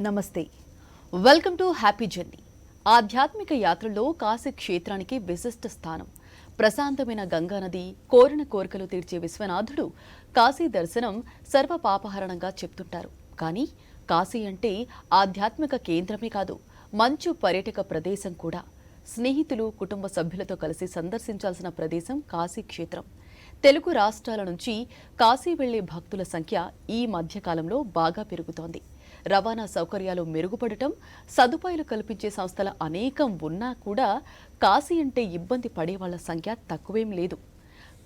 నమస్తే. Welcome to happy journey. ఆధ్యాత్మిక యాత్రలో కాశీ క్షేత్రానికి విశిష్ట స్థానం. ప్రశాంతమైన గంగానది, కోరిన కోరికలు తీర్చే విశ్వనాథుడు కాశీ దర్శనం సర్వ పాపహరణంగా చెప్తుంటారు. కానీ కాశీ అంటే ఆధ్యాత్మిక కేంద్రమే కాదు, మంచు పర్యాటక ప్రదేశం కూడా. స్నేహితులు, కుటుంబ సభ్యులతో కలిసి సందర్శించాల్సిన ప్రదేశం కాశీ క్షేత్రం. తెలుగు రాష్ట్రాల నుంచి కాశీ వెళ్లే భక్తుల సంఖ్య ఈ మధ్యకాలంలో బాగా పెరుగుతోంది. రవాణా సౌకర్యాలు మెరుగుపడటం, సదుపాయాలు కల్పించే సంస్థల అనేకం ఉన్నా కూడా కాశీ అంటే ఇబ్బంది పడేవాళ్ల సంఖ్య తక్కువేం లేదు.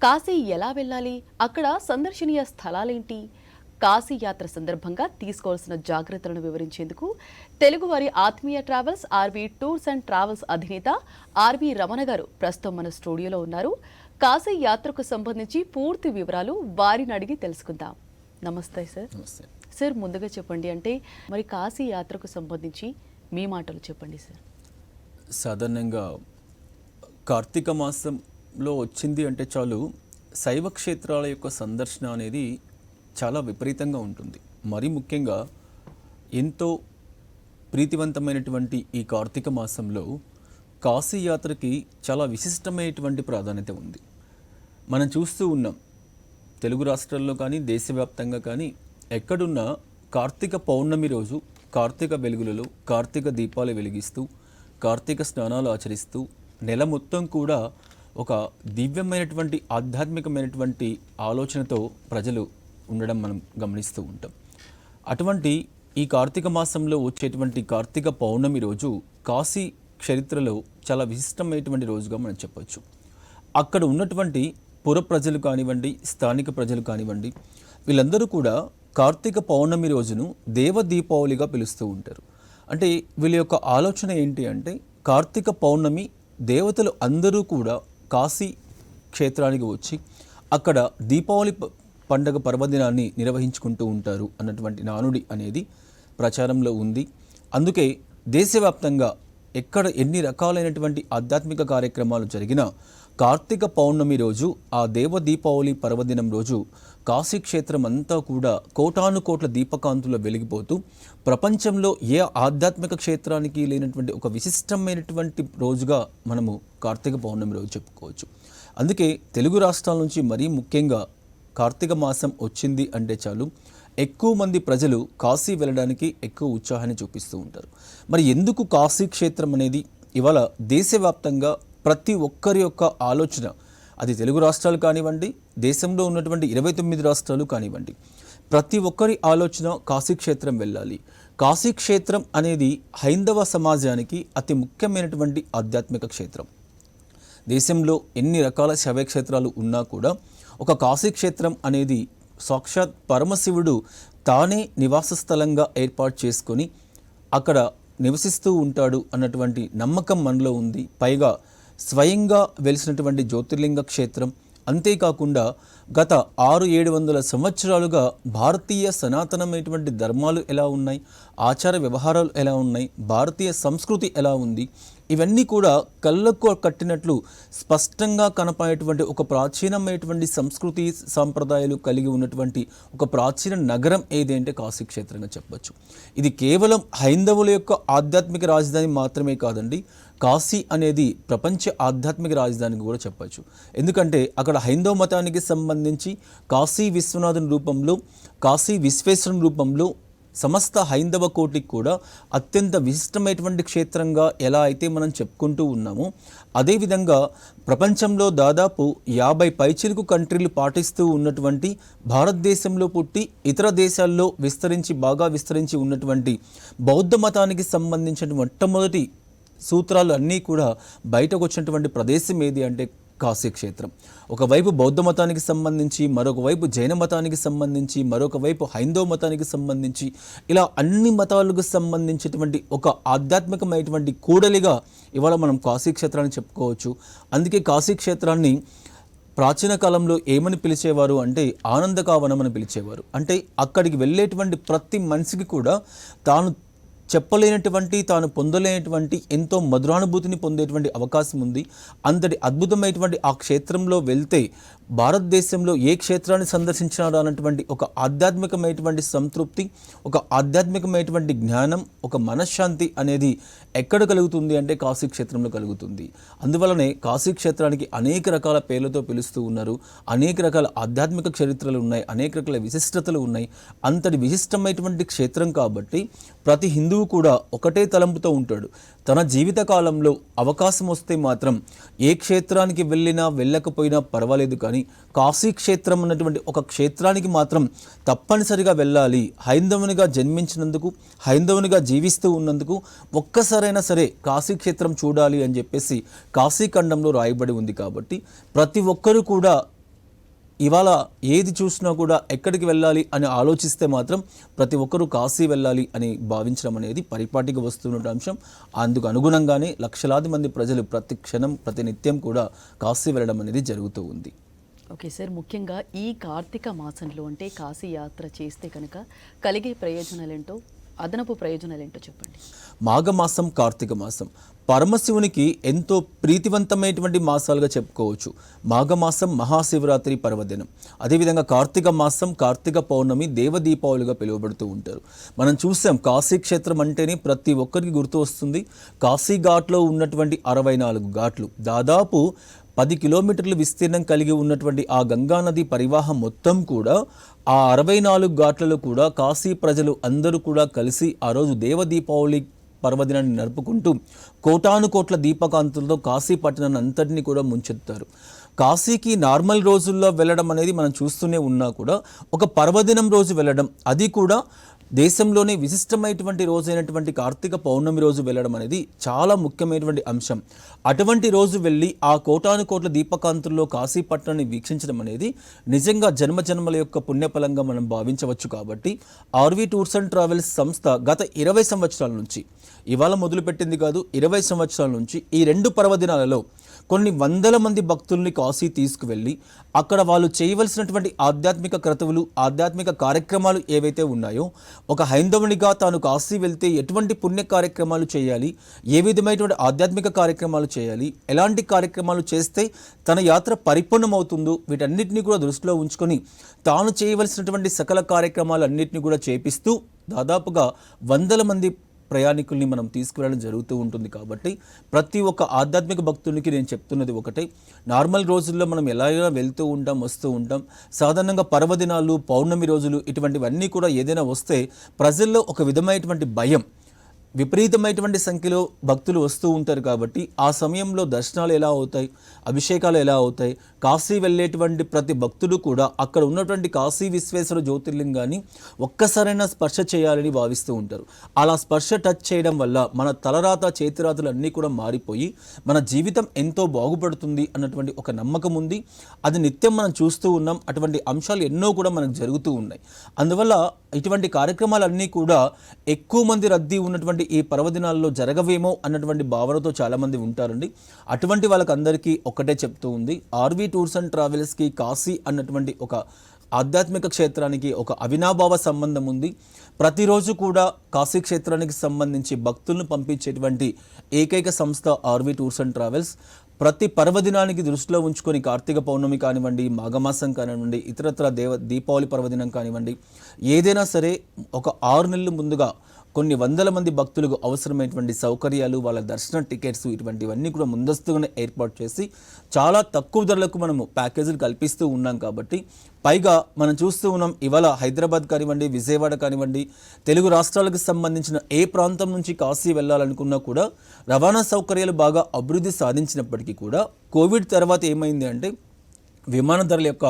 కాశీ ఎలా వెళ్ళాలి? అక్కడ సందర్శనీయ స్థలాలేంటి? కాశీ యాత్ర సందర్భంగా తీసుకోవాల్సిన జాగ్రత్తలను వివరించేందుకు తెలుగువారి ఆత్మీయ travels RV tours and travels అధినేత ఆర్వి రమణ గారు ప్రస్తుతం మన స్టూడియోలో ఉన్నారు. కాశీ యాత్రకు సంబంధించి పూర్తి వివరాలు వారిని అడిగి తెలుసుకుందాం. నమస్తే సార్. సార్, ముందుగా చెప్పండి, అంటే మరి కాశీ యాత్రకు సంబంధించి మీ మాటలు చెప్పండి సార్. సాధారణంగా కార్తీక మాసంలో వచ్చింది అంటే చాలు శైవ క్షేత్రాల యొక్క సందర్శన అనేది చాలా విపరీతంగా ఉంటుంది. మరీ ముఖ్యంగా ఎంతో ప్రీతివంతమైనటువంటి ఈ కార్తీక మాసంలో కాశీ యాత్రకి చాలా విశిష్టమైనటువంటి ప్రాధాన్యత ఉంది. మనం చూస్తూ ఉన్నాం, తెలుగు రాష్ట్రాల్లో కానీ దేశవ్యాప్తంగా కానీ ఎక్కడున్నా కార్తీక పౌర్ణమి రోజు కార్తీక వెలుగులలో కార్తీక దీపాలు వెలిగిస్తూ కార్తీక స్నానాలు ఆచరిస్తూ నెల మొత్తం కూడా ఒక దివ్యమైనటువంటి ఆధ్యాత్మికమైనటువంటి ఆలోచనతో ప్రజలు ఉండడం మనం గమనిస్తూ ఉంటాం. అటువంటి ఈ కార్తీక మాసంలో వచ్చేటువంటి కార్తీక పౌర్ణమి రోజు కాశీ చరిత్రలో చాలా విశిష్టమైనటువంటి రోజుగా మనం చెప్పొచ్చు. అక్కడ ఉన్నటువంటి పుర ప్రజలు కానివ్వండి, స్థానిక ప్రజలు కానివ్వండి, వీళ్ళందరూ కూడా కార్తీక పౌర్ణమి రోజును దేవ దీపావళిగా పిలుస్తూ ఉంటారు. అంటే వీళ్ళ యొక్క ఆలోచన ఏంటి అంటే, కార్తీక పౌర్ణమి దేవతలు అందరూ కూడా కాశీ క్షేత్రానికి వచ్చి అక్కడ దీపావళి పండగ పర్వదినాన్ని నిర్వహించుకుంటూ ఉంటారు అన్నటువంటి నానుడి అనేది ప్రచారంలో ఉంది. అందుకే దేశవ్యాప్తంగా ఎక్కడ ఎన్ని రకాలైనటువంటి ఆధ్యాత్మిక కార్యక్రమాలు జరిగినా కార్తీక పౌర్ణమి రోజు, ఆ దేవ దీపావళి పర్వదినం రోజు కాశీ క్షేత్రం అంతా కూడా కోటాను కోట్ల దీపకాంతుల వెలిగిపోతూ ప్రపంచంలో ఏ ఆధ్యాత్మిక క్షేత్రానికి లేనటువంటి ఒక విశిష్టమైనటువంటి రోజుగా మనము కార్తీక పౌర్ణమి రోజు చెప్పుకోవచ్చు. అందుకే తెలుగు రాష్ట్రాల నుంచి మరీ ముఖ్యంగా కార్తీక మాసం వచ్చింది అంటే చాలు ఎక్కువ మంది ప్రజలు కాశీ వెళ్ళడానికి ఎక్కువ ఉత్సాహాన్ని చూపిస్తూ ఉంటారు. మరి ఎందుకు కాశీ క్షేత్రం అనేది ఇవాళ దేశవ్యాప్తంగా ప్రతి ఒక్కరి యొక్క ఆలోచన, అది తెలుగు రాష్ట్రాలు కానివ్వండి, దేశంలో ఉన్నటువంటి 29 రాష్ట్రాలు కానివ్వండి, ప్రతి ఒక్కరి ఆలోచన కాశీ క్షేత్రం వెళ్ళాలి. కాశీ క్షేత్రం అనేది హైందవ సమాజానికి అతి ముఖ్యమైనటువంటి ఆధ్యాత్మిక క్షేత్రం. దేశంలో ఎన్ని రకాల శైవక్షేత్రాలు ఉన్నా కూడా ఒక కాశీ క్షేత్రం అనేది సాక్షాత్ పరమశివుడు తానే నివాస స్థలంగా ఏర్పాటు చేసుకొని అక్కడ నివసిస్తూ ఉంటాడు అన్నటువంటి నమ్మకం మనలో ఉంది. పైగా స్వయంగా వెలిసినటువంటి జ్యోతిర్లింగ క్షేత్రం. అంతేకాకుండా గత 600-700 సంవత్సరాలుగా భారతీయ సనాతనమైనటువంటి ధర్మాలు ఎలా ఉన్నాయి, ఆచార వ్యవహారాలు ఎలా ఉన్నాయి, భారతీయ సంస్కృతి ఎలా ఉంది, ఇవన్నీ కూడా కళ్ళకు కట్టినట్లు స్పష్టంగా కనపడేటువంటి ఒక ప్రాచీనమైనటువంటి సంస్కృతి సాంప్రదాయాలు కలిగి ఉన్నటువంటి ఒక ప్రాచీన నగరం ఏది అంటే కాశీ క్షేత్రంగా చెప్పచ్చు. ఇది కేవలం హైందవుల యొక్క ఆధ్యాత్మిక రాజధాని మాత్రమే కాదండి, కాశీ అనేది ప్రపంచ ఆధ్యాత్మిక రాజధానికి కూడా చెప్పచ్చు. ఎందుకంటే అక్కడ హైందవ మతానికి సంబంధించి కాశీ విశ్వనాథుని రూపంలో, కాశీ విశ్వేశ్వరుని రూపంలో సమస్త హైందవ కోటికి కూడా అత్యంత విశిష్టమైనటువంటి క్షేత్రంగా ఎలా అయితే మనం చెప్పుకుంటూ ఉన్నామో, అదేవిధంగా ప్రపంచంలో దాదాపు 50 పైచిలుకు కంట్రీలు పాటిస్తూ ఉన్నటువంటి, భారతదేశంలో పుట్టి ఇతర దేశాల్లో బాగా విస్తరించి ఉన్నటువంటి బౌద్ధ మతానికి సంబంధించిన మొట్టమొదటి సూత్రాలు అన్నీ కూడా బయటకు వచ్చినటువంటి ప్రదేశం ఏది అంటే కాశీ క్షేత్రం. ఒకవైపు బౌద్ధ మతానికి సంబంధించి, మరొక వైపు జైన మతానికి సంబంధించి, మరొక వైపు హైందవ మతానికి సంబంధించి, ఇలా అన్ని మతాలకు సంబంధించినటువంటి ఒక ఆధ్యాత్మికమైనటువంటి కూడలిగా ఇవాళ మనం కాశీ క్షేత్రాన్ని చెప్పుకోవచ్చు. అందుకే కాశీ క్షేత్రాన్ని ప్రాచీన కాలంలో ఏమని పిలిచేవారు అంటే ఆనందకావనం అని పిలిచేవారు. అంటే అక్కడికి వెళ్ళేటువంటి ప్రతి మనిషికి కూడా తాను చెప్పలేనటువంటి, తాను పొందలేనటువంటి ఎంతో మధురానుభూతిని పొందేటువంటి అవకాశం ఉంది. అంతటి అద్భుతమైనటువంటి ఆ క్షేత్రంలో వెళ్తే భారతదేశంలో ఏ క్షేత్రాన్ని సందర్శించినాడు అన్నటువంటి ఒక ఆధ్యాత్మికమైనటువంటి సంతృప్తి, ఒక ఆధ్యాత్మికమైనటువంటి జ్ఞానం, ఒక మనశ్శాంతి అనేది ఎక్కడ కలుగుతుంది అంటే కాశీ క్షేత్రంలో కలుగుతుంది. అందువలనే కాశీ క్షేత్రానికి అనేక రకాల పేర్లతో పిలుస్తూ ఉన్నారు. అనేక రకాల ఆధ్యాత్మిక చరిత్రలు ఉన్నాయి, అనేక రకాల విశిష్టతలు ఉన్నాయి. అంతటి విశిష్టమైనటువంటి క్షేత్రం కాబట్టి ప్రతి హిందువు కూడా ఒకటే తలంపుతో ఉంటాడు. తన జీవిత కాలంలో అవకాశం వస్తే మాత్రం ఏ క్షేత్రానికి వెళ్ళినా వెళ్ళకపోయినా పర్వాలేదు, కానీ కాశీ క్షేత్రం అన్నటువంటి ఒక క్షేత్రానికి మాత్రం తప్పనిసరిగా వెళ్ళాలి. హైందవునిగా జన్మించినందుకు, హైందవునిగా జీవిస్తూ ఉన్నందుకు ఒక్కసారైనా సరే కాశీ క్షేత్రం చూడాలి అని చెప్పేసి కాశీఖండంలో రాయబడి ఉంది. కాబట్టి ప్రతి ఒక్కరూ కూడా ఇవాళ ఏది చూసినా కూడా ఎక్కడికి వెళ్ళాలి అని ఆలోచిస్తే మాత్రం ప్రతి ఒక్కరూ కాశీ వెళ్ళాలి అని భావించడం అనేది పరిపాటిగా వస్తున్న అంశం. అందుకు అనుగుణంగానే లక్షలాది మంది ప్రజలు ప్రతి క్షణం ప్రతి నిత్యం కూడా కాశీ వెళ్ళడం అనేది జరుగుతూ ఉంది. ఓకే సార్, ముఖ్యంగా ఈ కార్తీక మాసంలో అంటే కాశీ యాత్ర చేస్తే కనుక కలిగే ప్రయోజనాలేంటో, అదనపు ప్రయోజనాలేంటో చెప్పండి. మాఘమాసం, కార్తీక మాసం పరమశివునికి ఎంతో ప్రీతివంతమైనటువంటి మాసాలుగా చెప్పుకోవచ్చు. మాఘమాసం మహాశివరాత్రి పర్వదినం, అదేవిధంగా కార్తీక మాసం కార్తీక పౌర్ణమి దేవదీపావళిగా పిలువబడుతూ ఉంటారు. మనం చూసాం కాశీ క్షేత్రం అంటేనే ప్రతి ఒక్కరికి గుర్తు వస్తుంది. కాశీ ఘాట్లో ఉన్నటువంటి 64 ఘాట్లు, దాదాపు 10 కిలోమీటర్లు విస్తీర్ణం కలిగి ఉన్నటువంటి ఆ గంగానది పరివాహం మొత్తం కూడా ఆ 64 ఘాట్లలో కూడా కాశీ ప్రజలు అందరూ కూడా కలిసి ఆ రోజు దేవదీపావళి పర్వదినాన్ని నడుపుకుంటూ కోటాను కోట్ల దీపకాంతులతో కాశీ పట్టణాన్ని అంతటినీ కూడా ముంచెత్తారు. కాశీకి నార్మల్ రోజుల్లో వెళ్ళడం అనేది మనం చూస్తూనే ఉన్నా కూడా ఒక పర్వదినం రోజు వెళ్ళడం, అది కూడా దేశంలోనే విశిష్టమైనటువంటి రోజైనటువంటి కార్తీక పౌర్ణమి రోజు వెళ్ళడం అనేది చాలా ముఖ్యమైనటువంటి అంశం. అటువంటి రోజు వెళ్ళి ఆ కోటాను కోట్ల దీపకాంతుల్లో కాశీ పట్టణాన్ని వీక్షించడం అనేది నిజంగా జన్మజన్మల యొక్క పుణ్యఫలంగా మనం భావించవచ్చు. కాబట్టి ఆర్వి టూర్స్ అండ్ ట్రావెల్స్ సంస్థ గత 20 సంవత్సరాల నుంచి, ఇవాళ మొదలుపెట్టింది కాదు, 20 సంవత్సరాల నుంచి ఈ 2 పర్వదినాలలో కొన్ని వందల మంది భక్తుల్ని కాశీ తీసుకువెళ్ళి అక్కడ వాళ్ళు చేయవలసినటువంటి ఆధ్యాత్మిక క్రతువులు, ఆధ్యాత్మిక కార్యక్రమాలు ఏవైతే ఉన్నాయో, ఒక హైందవునిగా తాను కాశీ వెళ్తే ఎటువంటి పుణ్య కార్యక్రమాలు చేయాలి, ఏ విధమైనటువంటి ఆధ్యాత్మిక కార్యక్రమాలు చేయాలి, ఎలాంటి కార్యక్రమాలు చేస్తే తన యాత్ర పరిపూర్ణమవుతుందో వీటన్నిటిని కూడా దృష్టిలో ఉంచుకొని తాను చేయవలసినటువంటి సకల కార్యక్రమాలన్నింటినీ కూడా చేపిస్తూ దాదాపుగా వందల మంది ప్రయాణికుల్ని మనం తీసుకురావడం జరుగుతూ ఉంటుంది. కాబట్టి ప్రతి ఒక్క ఆధ్యాత్మిక భక్తునికి నేను చెప్తున్నది ఒకటే, నార్మల్ రోజుల్లో మనం ఎలా వెళ్తూ ఉంటాం, వస్తూ ఉంటాం. సాధారణంగా పర్వదినాలు, పౌర్ణమి రోజులు ఇటువంటివన్నీ కూడా ఏదైనా వస్తే ప్రజల్లో ఒక విధమైనటువంటి భయం, విపరీతమైనటువంటి సంఖ్యలో భక్తులు వస్తూ ఉంటారు. కాబట్టి ఆ సమయంలో దర్శనాలు ఎలా అవుతాయి, అభిషేకాలు ఎలా అవుతాయి, కాశీ వెళ్ళేటువంటి ప్రతి భక్తుడు కూడా అక్కడ ఉన్నటువంటి కాశీ విశ్వేశ్వర జ్యోతిర్లింగాన్ని ఒక్కసారైనా స్పర్శ చేయాలని భావిస్తూ ఉంటారు. అలా స్పర్శ టచ్ చేయడం వల్ల మన తలరాత, చేతిరాతలు అన్నీ కూడా మారిపోయి మన జీవితం ఎంతో బాగుపడుతుంది అన్నటువంటి ఒక నమ్మకం ఉంది. అది నిత్యం మనం చూస్తూ ఉన్నాం. అటువంటి అంశాలు ఎన్నో కూడా మనకు జరుగుతూ ఉన్నాయి. అందువల్ల ఇటువంటి కార్యక్రమాలన్నీ కూడా ఎక్కువ మంది రద్దీ ఉన్నటువంటి ఈ పర్వదినాల్లో జరగవేమో అన్నటువంటి భావనతో చాలామంది ఉంటారండి. అటువంటి వాళ్ళకందరికీ ఒక్కటే చెప్తూ ఉంది, ఆర్వి టూర్స్ అండ్ ట్రావెల్స్కి కాశీ అన్నటువంటి ఒక ఆధ్యాత్మిక క్షేత్రానికి ఒక అవినాభావ సంబంధం ఉంది. ప్రతిరోజు కూడా కాశీ క్షేత్రానికి సంబంధించి భక్తులను పంపించేటువంటి ఏకైక సంస్థ ఆర్వి టూర్స్ అండ్ ట్రావెల్స్. ప్రతి పర్వదినానికి దృష్టిలో ఉంచుకొని కార్తీక పౌర్ణమి కానివ్వండి, మాఘమాసం కానివ్వండి, ఇతరత్ర దీపావళి పర్వదినం కానివ్వండి, ఏదైనా సరే ఒక 6 నెలలు ముందుగా కొన్ని వందల మంది భక్తులకు అవసరమైనటువంటి సౌకర్యాలు, వాళ్ళ దర్శన టికెట్స్ ఇటువంటివన్నీ కూడా ముందస్తుగానే ఏర్పాటు చేసి చాలా తక్కువ ధరలకు మనము ప్యాకేజీలు కల్పిస్తూ ఉన్నాం. కాబట్టి పైగా మనం చూస్తూ ఉన్నాం, ఇవాళ హైదరాబాద్ కానివ్వండి, విజయవాడ కానివ్వండి, తెలుగు రాష్ట్రాలకు సంబంధించిన ఏ ప్రాంతం నుంచి కాశీ వెళ్ళాలనుకున్నా కూడా రవాణా సౌకర్యాలు బాగా అభివృద్ధి సాధించినప్పటికీ కూడా కోవిడ్ తర్వాత ఏమైంది అంటే విమాన ధరల యొక్క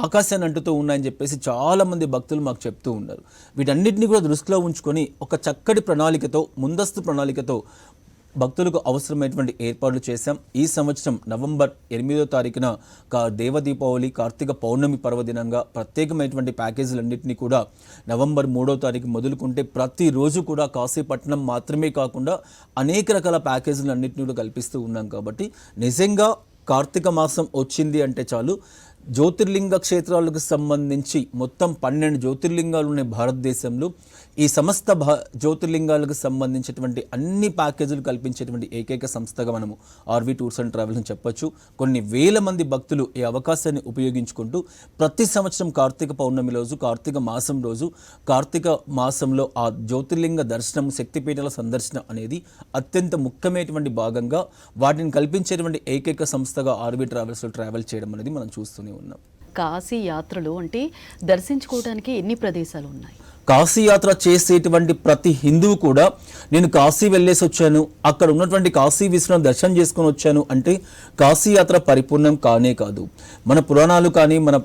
ఆకాశాన్ని అంటుతూ ఉన్నాయని చెప్పేసి చాలామంది భక్తులు మాకు చెప్తూ ఉన్నారు. వీటన్నిటిని కూడా దృష్టిలో ఉంచుకొని ఒక చక్కటి ప్రణాళికతో, ముందస్తు ప్రణాళికతో భక్తులకు అవసరమైనటువంటి ఏర్పాట్లు చేశాం. ఈ సంవత్సరం నవంబర్ 8వ తారీఖున దేవదీపావళి కార్తీక పౌర్ణమి పర్వదినంగా ప్రత్యేకమైనటువంటి ప్యాకేజీలన్నింటినీ కూడా నవంబర్ 3వ తారీఖు మొదలుకుంటే ప్రతిరోజు కూడా కాశీపట్నం మాత్రమే కాకుండా అనేక రకాల ప్యాకేజీలన్నింటినీ కూడా కల్పిస్తూ ఉన్నాం. కాబట్టి నిజంగా కార్తీక మాసం వచ్చింది అంటే చాలు, జ్యోతిర్లింగ క్షేత్రాలకు సంబంధించి మొత్తం 12 జ్యోతిర్లింగాలు ఉన్నాయి భారతదేశంలో. ఈ సమస్త జ్యోతిర్లింగాలకు సంబంధించినటువంటి అన్ని ప్యాకేజీలు కల్పించేటువంటి ఏకైక సంస్థగా మనము ఆర్వి టూర్స్ అండ్ ట్రావెల్స్ అని చెప్పొచ్చు. కొన్ని వేల మంది భక్తులు ఈ అవకాశాన్ని ఉపయోగించుకుంటూ ప్రతి సంవత్సరం కార్తీక పౌర్ణమి రోజు, కార్తీక మాసం రోజు, కార్తీక మాసంలో ఆ జ్యోతిర్లింగ దర్శనం, శక్తిపీఠాల సందర్శన అనేది అత్యంత ముఖ్యమైనటువంటి భాగంగా వాటిని కల్పించేటువంటి ఏకైక సంస్థగా ఆర్వి ట్రావెల్స్లో ట్రావెల్ చేయడం అనేది మనం చూస్తూనే ఉన్నాం. కాశీ యాత్రలు అంటే దర్శించుకోవడానికి ఎన్ని ప్రదేశాలు ఉన్నాయి? కాశీ యాత్ర చేసేటువంటి ప్రతి హిందువు కూడా నేను కాశీ వెళ్ళేసి వచ్చాను, అక్కడ ఉన్నటువంటి కాశీ విశ్వనాథ్ దర్శనం చేసుకొని వచ్చాను అంటే కాశీ యాత్ర పరిపూర్ణం కానే కాదు. మన పురాణాలు కానీ, మన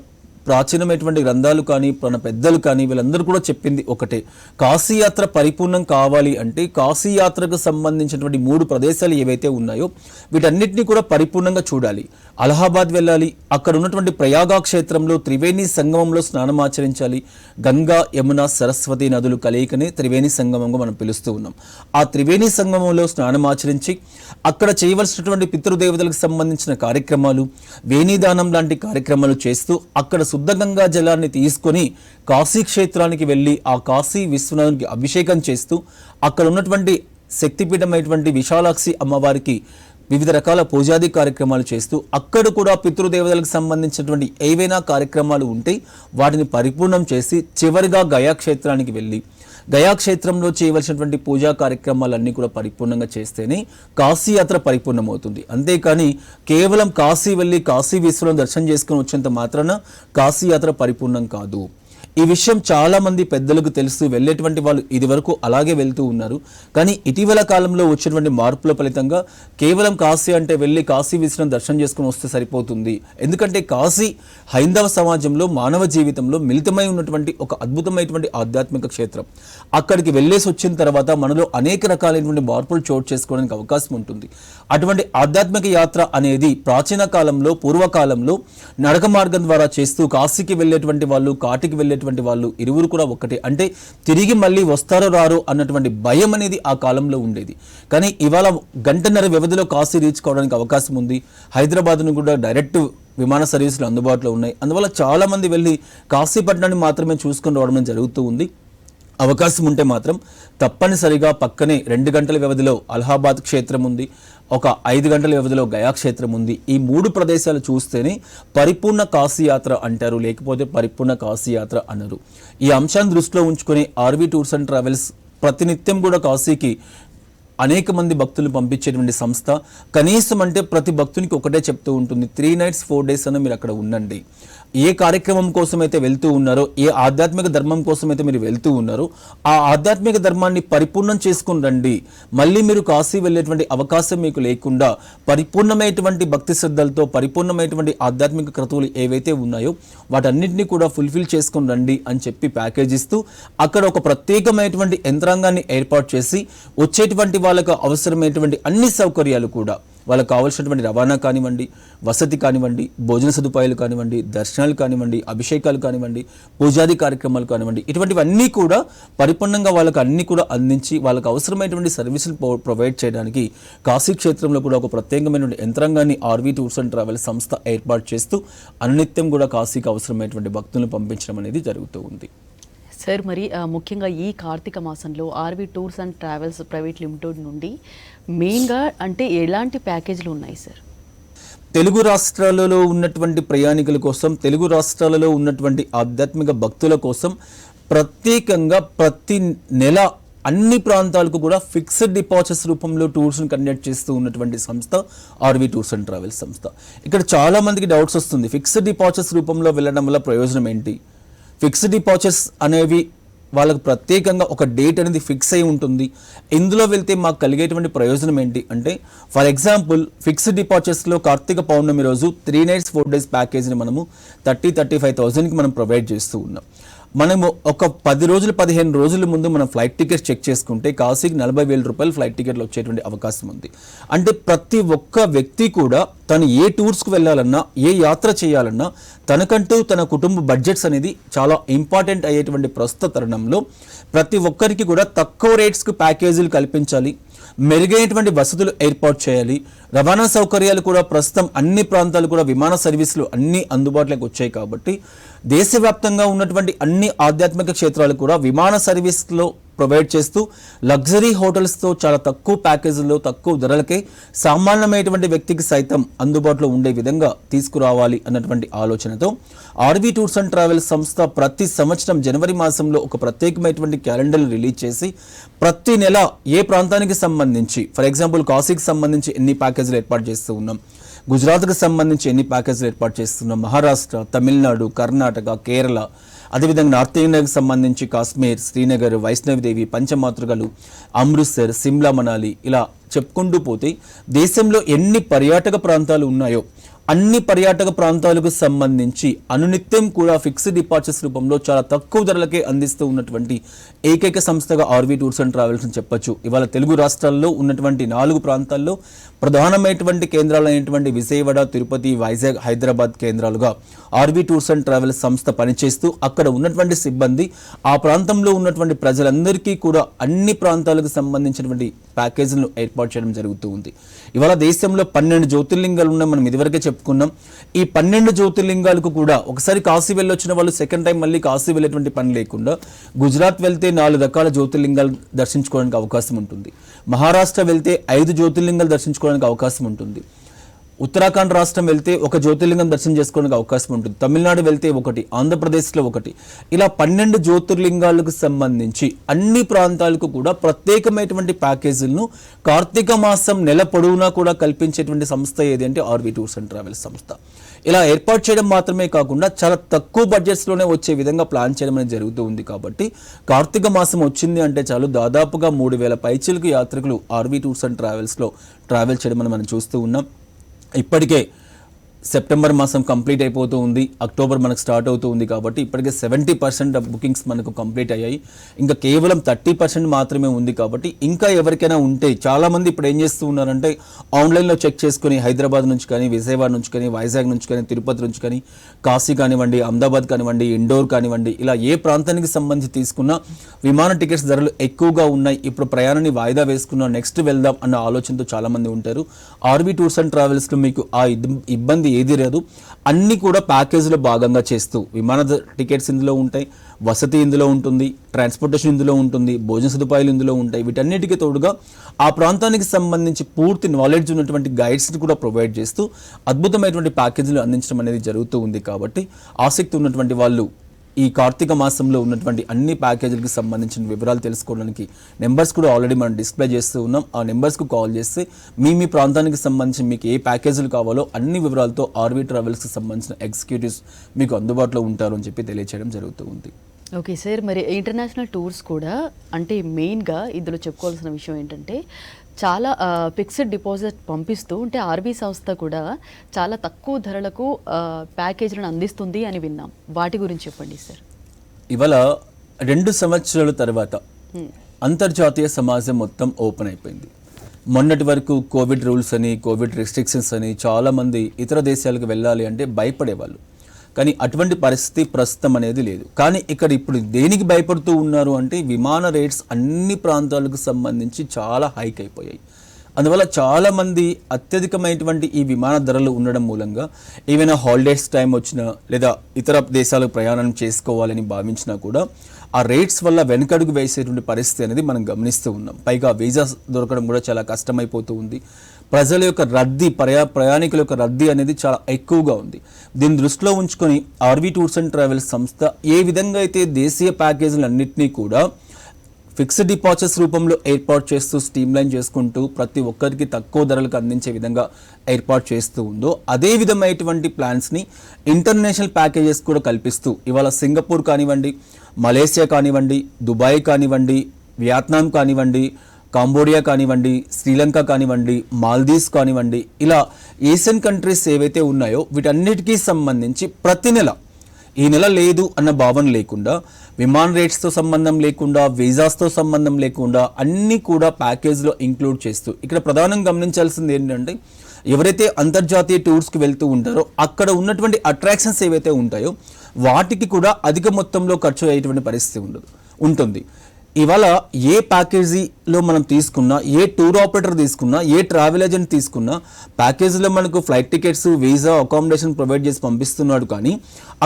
ప్రాచీనమైనటువంటి గ్రంథాలు కానీ, మన పెద్దలు కానీ వీళ్ళందరూ కూడా చెప్పింది ఒకటే, కాశీ యాత్ర పరిపూర్ణం కావాలి అంటే కాశీ యాత్రకు సంబంధించినటువంటి 3 ప్రదేశాలు ఏవైతే ఉన్నాయో వీటన్నిటిని కూడా పరిపూర్ణంగా చూడాలి. అలహాబాద్ వెళ్ళాలి, అక్కడ ఉన్నటువంటి ప్రయాగ క్షేత్రంలో త్రివేణి సంగమంలో స్నానం ఆచరించాలి. గంగా, యమున, సరస్వతి నదులు కలయికనే త్రివేణి సంగమంగా మనం పిలుస్తూ ఉన్నాం. ఆ త్రివేణి సంగమంలో స్నానం ఆచరించి అక్కడ చేయవలసినటువంటి పితృదేవతలకు సంబంధించిన కార్యక్రమాలు, వేణీదానం లాంటి కార్యక్రమాలు చేస్తూ అక్కడ శుద్ధ గంగా జలాన్ని తీసుకొని కాశీ క్షేత్రానికి వెళ్ళి ఆ కాశీ విశ్వనాథునికి అభిషేకం చేస్తూ అక్కడ ఉన్నటువంటి శక్తిపీఠమైనటువంటి విశాలాక్షి అమ్మవారికి వివిధ రకాల పూజాది కార్యక్రమాలు చేస్తూ అక్కడ కూడా పితృదేవతలకు సంబంధించినటువంటి ఏవైనా కార్యక్రమాలు ఉంటే వాటిని పరిపూర్ణం చేసి చివరిగా గయాక్షేత్రానికి వెళ్ళి గయాక్షేత్రంలో చేయవలసినటువంటి పూజా కార్యక్రమాలన్నీ కూడా పరిపూర్ణంగా చేస్తేనే కాశీ యాత్ర పరిపూర్ణమవుతుంది. అంతేకాని కేవలం కాశీ వెళ్ళి కాశీ విశ్వనాథుని దర్శనం చేసుకుని వచ్చేంత మాత్రాన కాశీ యాత్ర పరిపూర్ణం కాదు. ఈ విషయం చాలా మంది పెద్దలకు తెలుసు, వెళ్ళేటువంటి వాళ్ళు ఇది వరకు అలాగే వెళ్తూ ఉన్నారు. కానీ ఇటీవల కాలంలో వచ్చినటువంటి మార్పుల ఫలితంగా కేవలం కాశీ అంటే వెళ్ళి కాశీ విశ్వనాథుని దర్శనం చేసుకుని వస్తే సరిపోతుంది. ఎందుకంటే కాశీ హైందవ సమాజంలో, మానవ జీవితంలో మిళితమై ఉన్నటువంటి ఒక అద్భుతమైనటువంటి ఆధ్యాత్మిక క్షేత్రం. అక్కడికి వెళ్ళేసి వచ్చిన తర్వాత మనలో అనేక రకాలైనటువంటి మార్పులు చోటు చేసుకోవడానికి అవకాశం ఉంటుంది. అటువంటి ఆధ్యాత్మిక యాత్ర అనేది ప్రాచీన కాలంలో, పూర్వకాలంలో నడక మార్గం ద్వారా చేస్తూ కాశీకి వెళ్ళేటువంటి వాళ్ళు, కాటికి వెళ్ళేటువంటి వాళ్ళు ఇరువురు కూడా ఒకటే. అంటే తిరిగి మళ్ళీ వస్తారో రారో అన్నటువంటి భయం అనేది ఆ కాలంలో ఉండేది. కానీ ఇవాళ గంటన్నర వ్యవధిలో కాశీ రీచ్ కావడానికి అవకాశం ఉంది. హైదరాబాద్ను కూడా డైరెక్ట్ విమాన సర్వీసులు అందుబాటులో ఉన్నాయి. అందువల్ల చాలామంది వెళ్ళి కాశీపట్నాన్ని మాత్రమే చూసుకొని రావడం జరుగుతూ ఉంది. అవకాశం ఉంటే మాత్రం తప్పనిసరిగా పక్కనే 2 గంటల వ్యవధిలో అలహాబాద్ క్షేత్రం ఉంది, ఒక 5 గంటల వ్యవధిలో గయా క్షేత్రం ఉంది. ఈ 3 ప్రదేశాలు చూస్తేనే పరిపూర్ణ కాశీ యాత్ర అంటారు, లేకపోతే పరిపూర్ణ కాశీ యాత్ర అనరు. ఈ అంశాన్ని దృష్టిలో ఉంచుకొని ఆర్వి టూర్స్ అండ్ ట్రావెల్స్ ప్రతినిత్యం కూడా కాశీకి అనేక మంది భక్తులు పంపించేటువంటి సంస్థ. కనీసం అంటే ప్రతి భక్తునికి ఒకటే చెప్తూ ఉంటుంది, 3 nights 4 days అన్న మీరు అక్కడ ఉండండి. ఏ కార్యక్రమం కోసం అయితే వెళ్తూ ఉన్నారో, ఏ ఆధ్యాత్మిక ధర్మం కోసం అయితే మీరు వెళ్తూ ఉన్నారో ఆ ఆధ్యాత్మిక ధర్మాన్ని పరిపూర్ణం చేసుకుని రండి. మళ్ళీ మీరు కాశీ వెళ్ళేటువంటి అవకాశం మీకు లేకుండా పరిపూర్ణమైనటువంటి భక్తి శ్రద్ధలతో పరిపూర్ణమైనటువంటి ఆధ్యాత్మిక క్రతువులు ఏవైతే ఉన్నాయో వాటన్నింటినీ కూడా ఫుల్ఫిల్ చేసుకుని రండి అని చెప్పి ప్యాకేజ్ ఇస్తూ అక్కడ ఒక ప్రత్యేకమైనటువంటి యంత్రాంగాన్ని ఏర్పాటు చేసి వచ్చేటువంటి వాళ్ళకు అవసరమైనటువంటి అన్ని సౌకర్యాలు కూడా, వాళ్ళకు కావాల్సినటువంటి రవాణా కానివ్వండి, వసతి కానివ్వండి, భోజన సదుపాయాలు కానివ్వండి, దర్శనాలు కానివ్వండి, అభిషేకాలు కానివ్వండి, పూజాది కార్యక్రమాలు కానివ్వండి, ఇటువంటివన్నీ కూడా పరిపూర్ణంగా వాళ్ళకు అన్ని కూడా అందించి వాళ్ళకు అవసరమైనటువంటి సర్వీసులు ప్రొవైడ్ చేయడానికి కాశీ క్షేత్రంలో కూడా ఒక ప్రత్యేకమైనటువంటి యంత్రాంగాన్ని ఆర్వి టూర్స్ అండ్ ట్రావెల్స్ సంస్థ ఏర్పాటు చేస్తూ అనునిత్యం కూడా కాశీకి అవసరమైనటువంటి భక్తులను పంపించడం అనేది జరుగుతూ ఉంది. సార్, మరి ముఖ్యంగా ఈ కార్తీక మాసంలో RV tours and travels private limited నుండి మెయిన్గా అంటే ఎలాంటి ప్యాకేజీలు ఉన్నాయి సార్? తెలుగు రాష్ట్రాలలో ఉన్నటువంటి ప్రయాణికుల కోసం, తెలుగు రాష్ట్రాలలో ఉన్నటువంటి ఆధ్యాత్మిక భక్తుల కోసం ప్రత్యేకంగా ప్రతి నెల అన్ని ప్రాంతాలకు కూడా ఫిక్స్డ్ డిపాజిట్స్ రూపంలో టూర్స్ని కండక్ట్ చేస్తూ ఉన్నటువంటి సంస్థ ఆర్వి టూర్స్ అండ్ ట్రావెల్స్ సంస్థ. ఇక్కడ చాలా మందికి డౌట్స్ వస్తుంది, ఫిక్స్డ్ డిపాజిట్స్ రూపంలో వెళ్ళడం వల్ల ప్రయోజనం ఏంటి? ఫిక్స్డ్ డిపాజిట్స్ అనేవి వాళ్ళకు ప్రత్యేకంగా ఒక డేట్ అనేది ఫిక్స్ అయి ఉంటుంది. ఇందులో వెళ్తే మాకు కలిగేటువంటి ప్రయోజనం ఏంటి అంటే, ఫర్ ఎగ్జాంపుల్ ఫిక్స్డ్ డిపాజిట్స్లో కార్తీక పౌర్ణమి రోజు 3 nights 4 days ప్యాకేజ్ని మనము 30-35,000కి మనం ప్రొవైడ్ చేస్తూ ఉన్నాం. మనము ఒక 10 రోజులు 15 రోజుల ముందు మనం ఫ్లైట్ టికెట్స్ చెక్ చేసుకుంటే కాశీకి 40,000 రూపాయలు ఫ్లైట్ టికెట్లు వచ్చేటువంటి అవకాశం ఉంది. అంటే ప్రతి ఒక్క వ్యక్తి కూడా తను ఏ టూర్స్కి వెళ్ళాలన్నా, ఏ యాత్ర చేయాలన్నా తనకంటూ తన కుటుంబ బడ్జెట్స్ అనేది చాలా ఇంపార్టెంట్ అయ్యేటువంటి ప్రస్తుత తరుణంలో ప్రతి ఒక్కరికి కూడా తక్కువ రేట్స్కి ప్యాకేజీలు కల్పించాలి. మెరుగైనటువంటి వసతులు ఏర్పాటు చేయాలి. రవాణా సౌకర్యాలు కూడా ప్రస్తుతం అన్ని ప్రాంతాలు కూడా విమాన సర్వీసులు అన్ని అందుబాటులోకి వచ్చాయి కాబట్టి దేశవ్యాప్తంగా ఉన్నటువంటి అన్ని ఆధ్యాత్మిక క్షేత్రాలు కూడా విమాన సర్వీస్లో ప్రొవైడ్ చేస్తూ లగ్జరీ హోటల్స్తో చాలా తక్కువ ప్యాకేజీల్లో తక్కువ ధరలకే సామాన్యమైనటువంటి వ్యక్తికి సైతం అందుబాటులో ఉండే విధంగా తీసుకురావాలి అన్నటువంటి ఆలోచనతో ఆర్వీ టూర్స్ అండ్ ట్రావెల్స్ సంస్థ ప్రతి సంవత్సరం జనవరి మాసంలో ఒక ప్రత్యేకమైనటువంటి క్యాలెండర్ రిలీజ్ చేసి ప్రతి నెల ఏ ప్రాంతానికి సంబంధించి, ఫర్ ఎగ్జాంపుల్ కాశీకి సంబంధించి ఎన్ని ప్యాకేజీలు ఏర్పాటు చేస్తూ ఉన్నాం, గుజరాత్కి సంబంధించి ఎన్ని ప్యాకేజీలు ఏర్పాటు చేస్తున్నాం, మహారాష్ట్ర, తమిళనాడు, కర్ణాటక, కేరళ, అదేవిధంగా నార్త్ ఇండియాకి సంబంధించి కాశ్మీర్, శ్రీనగర్, వైష్ణవిదేవి, పంచమాతృకలు, అమృత్సర్, సిమ్లా, మనాలి ఇలా చెప్పుకుంటూ పోతే దేశంలో ఎన్ని పర్యాటక ప్రాంతాలు ఉన్నాయో అన్ని పర్యాటక ప్రాంతాలకు సంబంధించి అనునిత్యం కూడా ఫిక్స్డ్ డిపార్చర్స్ రూపంలో చాలా తక్కువ ధరలకే అందిస్తూ ఉన్నటువంటి ఏకైక సంస్థగా ఆర్వీ టూర్స్ అండ్ ట్రావెల్స్ అని చెప్పొచ్చు. ఇవాళ తెలుగు రాష్ట్రాల్లో ఉన్నటువంటి 4 ప్రాంతాల్లో ప్రధానమైనటువంటి కేంద్రాలైనటువంటి విజయవాడ, తిరుపతి, వైజాగ్, హైదరాబాద్ కేంద్రాలుగా ఆర్వీ టూర్స్ అండ్ ట్రావెల్స్ సంస్థ పనిచేస్తూ అక్కడ ఉన్నటువంటి సిబ్బంది ఆ ప్రాంతంలో ఉన్నటువంటి ప్రజలందరికీ కూడా అన్ని ప్రాంతాలకు సంబంధించినటువంటి ప్యాకేజీలను ఏర్పాటు చేయడం జరుగుతూ ఉంది. ఇవాళ దేశంలో 12 జ్యోతిర్లింగాలు ఉన్నాయి, మనం ఇదివరకే చెప్పుకున్నాం. ఈ 12 జ్యోతిర్లింగాలకు కూడా ఒకసారి కాశీ వెళ్ళొచ్చిన వాళ్ళు సెకండ్ టైం మళ్ళీ కాశీ వెళ్ళేటువంటి పని లేకుండా గుజరాత్ వెళ్తే 4 రకాల జ్యోతిర్లింగాలు దర్శించుకోవడానికి అవకాశం ఉంటుంది. మహారాష్ట్ర వెళ్తే 5 జ్యోతిర్లింగాలు దర్శించుకోవడానికి అవకాశం ఉంటుంది. ఉత్తరాఖండ్ రాష్ట్రం వెళ్తే 1 జ్యోతిర్లింగం దర్శనం చేసుకోవడానికి అవకాశం ఉంటుంది. తమిళనాడు వెళ్తే 1, ఆంధ్రప్రదేశ్లో 1, ఇలా 12 జ్యోతిర్లింగాలకు సంబంధించి అన్ని ప్రాంతాలకు కూడా ప్రత్యేకమైనటువంటి ప్యాకేజీలను కార్తీక మాసం నెల పొడవునా కూడా కల్పించేటువంటి సంస్థ ఏది అంటే ఆర్వీ టూర్స్ అండ్ ట్రావెల్స్ సంస్థ. ఇలా ఏర్పాటు చేయడం మాత్రమే కాకుండా చాలా తక్కువ బడ్జెట్స్లోనే వచ్చే విధంగా ప్లాన్ చేయడం అనేది జరుగుతూ ఉంది. కాబట్టి కార్తీక మాసం వచ్చింది అంటే చాలు దాదాపుగా 3000 పైచీలకు యాత్రికులు ఆర్వీ టూర్స్ అండ్ ట్రావెల్స్లో ట్రావెల్ చేయడం మనం చూస్తూ ఉన్నాం. ఇప్పటికే సెప్టెంబర్ మాసం కంప్లీట్ అయిపోతూ ఉంది, అక్టోబర్ మనకు స్టార్ట్ అవుతూ ఉంది. కాబట్టి ఇప్పటికే 70% ఆఫ్ బుకింగ్స్ మనకు కంప్లీట్ అయ్యాయి. ఇంకా కేవలం 30% మాత్రమే ఉంది. కాబట్టి ఇంకా ఎవరికైనా ఉంటే చాలామంది ఇప్పుడు ఏం చేస్తూ ఉన్నారంటే ఆన్లైన్లో చెక్ చేసుకుని హైదరాబాద్ నుంచి కానీ, విజయవాడ నుంచి కానీ, వైజాగ్ నుంచి కానీ, తిరుపతి నుంచి కానీ, కాశీ కానివ్వండి, అహ్మదాబాద్ కానివ్వండి, ఇండోర్ కానివ్వండి, ఇలా ఏ ప్రాంతానికి సంబంధించి తీసుకున్నా విమాన టికెట్స్ ధరలు ఎక్కువగా ఉన్నాయి. ఇప్పుడు ప్రయాణాన్ని వాయిదా వేసుకున్నా నెక్స్ట్ వెళ్దాం అన్న ఆలోచనతో చాలామంది ఉంటారు. ఆర్వీ టూర్స్ అండ్ ట్రావెల్స్లో మీకు ఆ ఇబ్బంది ఏది లేదు. అన్ని కూడా ప్యాకేజీలో భాగంగా చేస్తూ విమాన టికెట్స్ ఇందులో ఉంటాయి, వసతి ఇందులో ఉంటుంది, ట్రాన్స్పోర్టేషన్ ఇందులో ఉంటుంది, భోజన సదుపాయాలు ఇందులో ఉంటాయి. వీటన్నిటికీ తోడుగా ఆ ప్రాంతానికి సంబంధించి పూర్తి నాలెడ్జ్ ఉన్నటువంటి గైడ్స్ని కూడా ప్రొవైడ్ చేస్తూ అద్భుతమైనటువంటి ప్యాకేజీలు అందించడం అనేది జరుగుతూ ఉంది. కాబట్టి ఆసక్తి ఉన్నటువంటి వాళ్ళు ఈ కార్తీక మాసంలో ఉన్నటువంటి అన్ని ప్యాకేజీలకు సంబంధించిన వివరాలు తెలుసుకోవడానికి నెంబర్స్ కూడా ఆల్రెడీ మనం డిస్ప్లే చేస్తూ ఉన్నాం. ఆ నెంబర్స్కు కాల్ చేస్తే మీ ప్రాంతానికి సంబంధించి మీకు ఏ ప్యాకేజీలు కావాలో అన్ని వివరాలతో ఆర్వీ ట్రావెల్స్కి సంబంధించిన ఎగ్జిక్యూటివ్స్ మీకు అందుబాటులో ఉంటారు అని చెప్పి తెలియచేయడం జరుగుతూ ఉంది. ఓకే సార్, మరి ఇంటర్నేషనల్ టూర్స్ కూడా అంటే మెయిన్గా ఇందులో చెప్పుకోవాల్సిన విషయం ఏంటంటే చాలా ఫిక్స్డ్ డిపాజిట్ పంపిస్తూ ఉంటే ఆర్వీ సంస్థ కూడా చాలా తక్కువ ధరలకు ప్యాకేజీలను అందిస్తుంది అని విన్నాం. వాటి గురించి చెప్పండి సార్. ఇవాళ 2 సంవత్సరాల తర్వాత అంతర్జాతీయ సమాజం మొత్తం ఓపెన్ అయిపోయింది. మొన్నటి వరకు కోవిడ్ రూల్స్ అని, కోవిడ్ రెస్ట్రిక్షన్స్ అని చాలామంది ఇతర దేశాలకు వెళ్ళాలి అంటే భయపడేవాళ్ళు. కానీ అటువంటి పరిస్థితి ప్రస్తుతం అనేది లేదు. కానీ ఇప్పుడు దేనికి భయపడుతూ ఉన్నారు అంటే విమాన రేట్స్ అన్ని ప్రాంతాలకు సంబంధించి చాలా హైక్ అయిపోయాయి. అందువల్ల చాలామంది అత్యధికమైనటువంటి ఈ విమాన ధరలు ఉండడం మూలంగా ఏవైనా హాలిడేస్ టైం వచ్చినా లేదా ఇతర దేశాలకు ప్రయాణం చేసుకోవాలని భావించినా కూడా ఆ రేట్స్ వల్ల వెనుకడుగు వేసేటువంటి పరిస్థితి అనేది మనం గమనిస్తూ ఉన్నాం. పైగా వీసా దొరకడం కూడా చాలా కష్టమైపోతూ ఉంది. ప్రజల యొక్క రద్దీ, ప్రయాణికుల యొక్క రద్దీ అనేది చాలా ఎక్కువగా ఉంది. దీన్ని దృష్టిలో ఉంచుకొని ఆర్వీ టూర్స్ అండ్ ట్రావెల్స్ సంస్థ ఏ విధంగా అయితే దేశీయ ప్యాకేజీలన్నింటినీ కూడా ఫిక్స్డ్ డిపాజిట్స్ రూపంలో ఏర్పాటు చేస్తూ స్ట్రీమ్లైన్ చేసుకుంటూ ప్రతి ఒక్కరికి తక్కువ ధరలకు అందించే విధంగా ఏర్పాటు చేస్తూ ఉందో అదే విధమైనటువంటి ప్లాన్స్ని ఇంటర్నేషనల్ ప్యాకేజెస్ కూడా కల్పిస్తూ ఇవాళ సింగపూర్ కానివ్వండి, మలేసియా కానివ్వండి, దుబాయ్ కానివ్వండి, వియత్నాం కానివ్వండి, కాంబోడియా కానివ్వండి, శ్రీలంక కానివ్వండి, మాల్దీవ్స్ కానివ్వండి, ఇలా ఏషియన్ కంట్రీస్ ఏవైతే ఉన్నాయో వీటన్నిటికీ సంబంధించి ప్రతి నెల ఈ నెల లేదు అన్న భావన లేకుండా, విమాన రేట్స్తో సంబంధం లేకుండా, వీసాస్తో సంబంధం లేకుండా అన్నీ కూడా ప్యాకేజ్లో ఇంక్లూడ్ చేస్తూ ఇక్కడ ప్రధానంగా గమనించాల్సింది ఏంటంటే ఎవరైతే అంతర్జాతీయ టూర్స్కి వెళ్తూ ఉంటారో అక్కడ ఉన్నటువంటి అట్రాక్షన్స్ ఏవైతే ఉంటాయో వాటికి కూడా అధిక మొత్తంలో ఖర్చు అయ్యేటువంటి పరిస్థితి ఉంటుంది. ఇవాళ ఏ ప్యాకేజీలో మనం తీసుకున్నా, ఏ టూర్ ఆపరేటర్ తీసుకున్నా, ఏ ట్రావెల్ ఏజెంట్ తీసుకున్నా, ప్యాకేజీలో మనకు flight tickets, visa, accommodation provide చేసి పంపిస్తున్నాడు. కానీ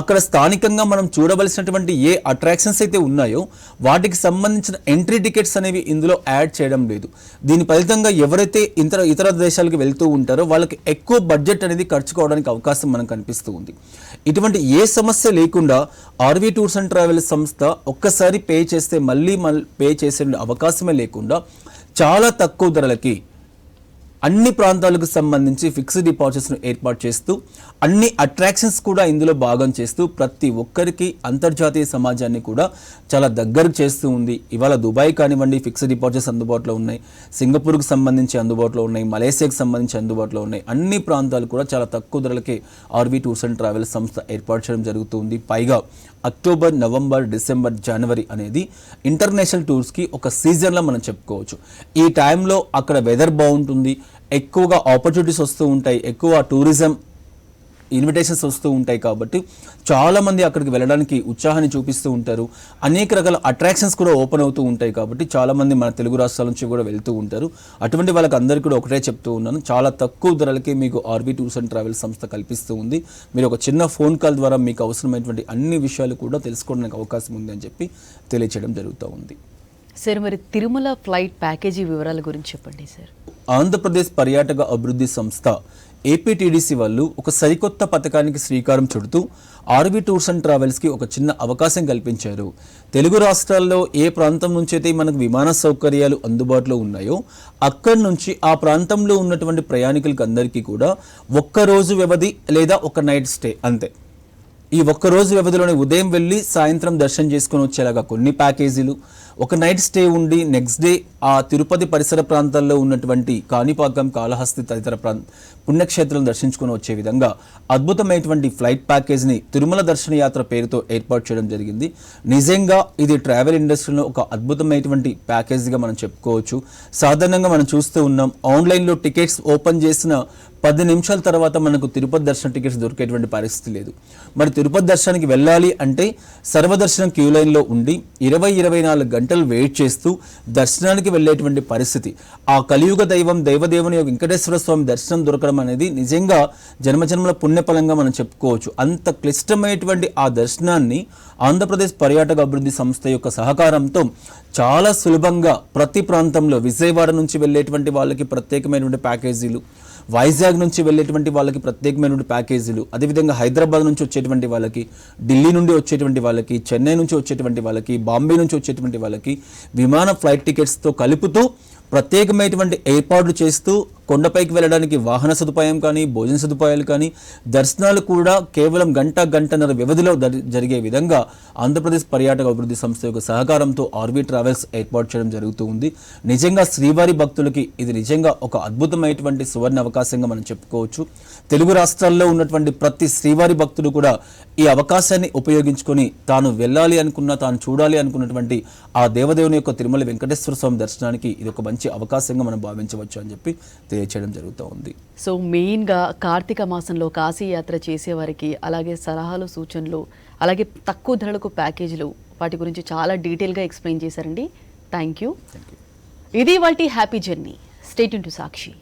అక్కడ స్థానికంగా మనం చూడవలసినటువంటి ఏ అట్రాక్షన్స్ అయితే ఉన్నాయో వాటికి సంబంధించిన ఎంట్రీ టికెట్స్ అనేవి ఇందులో యాడ్ చేయడం లేదు. దీని ఫలితంగా ఎవరైతే ఇతర దేశాలకు వెళ్తూ ఉంటారో వాళ్ళకి ఎక్కువ బడ్జెట్ అనేది ఖర్చు కావడానికి అవకాశం మనకు కనిపిస్తూ ఉంది. ఇటువంటి ఏ సమస్య లేకుండా ఆర్వీ టూర్స్ అండ్ ట్రావెల్స్ సంస్థ ఒక్కసారి పే చేస్తే మళ్ళీ పే చేసే అవకాశమే లేకుండా చాలా తక్కువ ధరలకి అన్ని ప్రాంతాలకు సంబంధించి ఫిక్స్డ్ డిపాజిట్స్ను ఏర్పాటు చేస్తూ అన్ని అట్రాక్షన్స్ కూడా ఇందులో భాగం చేస్తూ ప్రతి ఒక్కరికి అంతర్జాతీయ సమాజాన్ని కూడా చాలా దగ్గరకు చేస్తూ ఉంది. ఇవాళ దుబాయ్ కానివ్వండి ఫిక్స్డ్ డిపాజిట్స్ అందుబాటులో ఉన్నాయి, సింగపూర్కి సంబంధించి అందుబాటులో ఉన్నాయి, మలేసియాకి సంబంధించి అందుబాటులో ఉన్నాయి. అన్ని ప్రాంతాలు కూడా చాలా తక్కువ ధరలకే ఆర్వీ టూర్స్ అండ్ ట్రావెల్స్ సంస్థ ఏర్పాటు చేయడం జరుగుతుంది. పైగా అక్టోబర్, నవంబర్, డిసెంబర్, జనవరి అనేది ఇంటర్నేషనల్ టూర్స్కి ఒక సీజన్లో మనం చెప్పుకోవచ్చు. ఈ టైంలో అక్కడ వెదర్ బాగుంటుంది, ఎక్కువగా ఆపర్చునిటీస్ వస్తూ ఉంటాయి, ఎక్కువ టూరిజం ఇన్విటేషన్స్ వస్తూ ఉంటాయి. కాబట్టి చాలామంది అక్కడికి వెళ్ళడానికి ఉత్సాహాన్ని చూపిస్తూ ఉంటారు. అనేక రకాల అట్రాక్షన్స్ కూడా ఓపెన్ అవుతూ ఉంటాయి. కాబట్టి చాలామంది మన తెలుగు రాష్ట్రాల నుంచి కూడా వెళ్తూ ఉంటారు. అటువంటి వాళ్ళకి అందరికీ కూడా ఒకటే చెప్తూ ఉన్నాను, చాలా తక్కువ ధరలకే మీకు ఆర్వీ టూర్స్ అండ్ ట్రావెల్స్ సంస్థ కల్పిస్తూ ఉంది. మీరు ఒక చిన్న ఫోన్ కాల్ ద్వారా మీకు అవసరమైనటువంటి అన్ని విషయాలు కూడా తెలుసుకోవడానికి అవకాశం ఉంది అని చెప్పి తెలియచేయడం జరుగుతూ ఉంది. సార్, మరి తిరుమల ఫ్లైట్ ప్యాకేజీ వివరాల గురించి చెప్పండి సార్. ఆంధ్రప్రదేశ్ పర్యాటక అభివృద్ధి సంస్థ ఏపీటీడీసీ వాళ్ళు ఒక సరికొత్త పథకానికి శ్రీకారం చుడుతూ ఆర్వీ టూర్స్ అండ్ ట్రావెల్స్కి ఒక చిన్న అవకాశం కల్పించారు. తెలుగు రాష్ట్రాల్లో ఏ ప్రాంతం నుంచి అయితే మనకు విమాన సౌకర్యాలు అందుబాటులో ఉన్నాయో అక్కడి నుంచి ఆ ప్రాంతంలో ఉన్నటువంటి ప్రయాణికులకి అందరికీ కూడా ఒక్కరోజు వ్యవధి లేదా ఒక నైట్ స్టే అంతే. ఈ ఒక్కరోజు వ్యవధిలోనే ఉదయం వెళ్ళి సాయంత్రం దర్శనం చేసుకొని వచ్చేలాగా కొన్ని ప్యాకేజీలు, ఒక నైట్ స్టే ఉండి నెక్స్ట్ డే ఆ తిరుపతి పరిసర ప్రాంతాల్లో ఉన్నటువంటి కాణిపాకం, కాళహస్తి తదితర పుణ్యక్షేత్రాలను దర్శించుకొని వచ్చే విధంగా అద్భుతమైనటువంటి ఫ్లైట్ ప్యాకేజ్ని తిరుమల దర్శన యాత్ర పేరుతో ఏర్పాటు చేయడం జరిగింది. నిజంగా ఇది ట్రావెల్ ఇండస్ట్రీలో ఒక అద్భుతమైనటువంటి ప్యాకేజీగా మనం చెప్పుకోవచ్చు. సాధారణంగా మనం చూస్తూ ఉన్నాం, ఆన్లైన్లో టికెట్స్ ఓపెన్ చేసిన 10 నిమిషాల తర్వాత మనకు తిరుపతి దర్శన టికెట్స్ దొరికేటువంటి పరిస్థితి లేదు. మరి తిరుపతి దర్శనానికి వెళ్ళాలి అంటే సర్వదర్శనం క్యూ లైన్లో ఉండి 20-24 గంటలు వెయిట్ చేస్తూ దర్శనానికి వెళ్ళేటువంటి పరిస్థితి. ఆ కలియుగ దేవదేవుని యొక్క వెంకటేశ్వర స్వామి దర్శనం దొరకడం అనేది నిజంగా జన్మజన్మల పుణ్యఫలంగా మనం చెప్పుకోవచ్చు. అంత క్లిష్టమైనటువంటి ఆ దర్శనాన్ని ఆంధ్రప్రదేశ్ పర్యాటక అభివృద్ధి సంస్థ యొక్క సహకారంతో చాలా సులభంగా ప్రతి ప్రాంతంలో, విజయవాడ నుంచి వెళ్ళేటువంటి వాళ్ళకి ప్రత్యేకమైనటువంటి ప్యాకేజీలు, వైజాగ్ నుంచి వెళ్ళేటువంటి వాళ్ళకి ప్రత్యేకమైనటువంటి ప్యాకేజీలు, అదేవిధంగా హైదరాబాద్ నుంచి వచ్చేటువంటి వాళ్ళకి, ఢిల్లీ నుండి వచ్చేటువంటి వాళ్ళకి, చెన్నై నుంచి వచ్చేటువంటి వాళ్ళకి, బాంబే నుంచి వచ్చేటువంటి వాళ్ళకి విమాన ఫ్లైట్ టికెట్స్తో కలుపుతూ ప్రత్యేకమైనటువంటి ఏర్పాట్లు చేస్తూ కొండపైకి వెళ్ళడానికి వాహన సదుపాయం కానీ, భోజన సదుపాయాలు కానీ, దర్శనాలు కూడా కేవలం గంటన్నర వ్యవధిలో జరిగే విధంగా ఆంధ్రప్రదేశ్ పర్యాటక అభివృద్ధి సంస్థ యొక్క సహకారంతో ఆర్వీ ట్రావెల్స్ ఏర్పాటు చేయడం జరుగుతూ ఉంది. నిజంగా శ్రీవారి భక్తులకి ఇది నిజంగా ఒక అద్భుతమైనటువంటి సువర్ణ అవకాశంగా మనం చెప్పుకోవచ్చు. తెలుగు రాష్ట్రాల్లో ఉన్నటువంటి ప్రతి శ్రీవారి భక్తుడు కూడా ఈ అవకాశాన్ని ఉపయోగించుకొని తాను వెళ్ళాలి అనుకున్న, తాను చూడాలి అనుకున్నటువంటి ఆ దేవదేవుని యొక్క తిరుమల వెంకటేశ్వర స్వామి దర్శనానికి ఇది ఒక మంచి అవకాశంగా మనం భావించవచ్చు అని చెప్పి తెలియచేయడం జరుగుతూ ఉంది. సో మెయిన్గా కార్తీక మాసంలో కాశీ యాత్ర చేసేవారికి అలాగే సలహాలు, సూచనలు, అలాగే తక్కువ ధరలకు ప్యాకేజీలు, వాటి గురించి చాలా డీటెయిల్గా ఎక్స్ప్లెయిన్ చేశారండి. Thank you. ఇది ఇవాల్టి happy journey. Stay tune to Sakshi.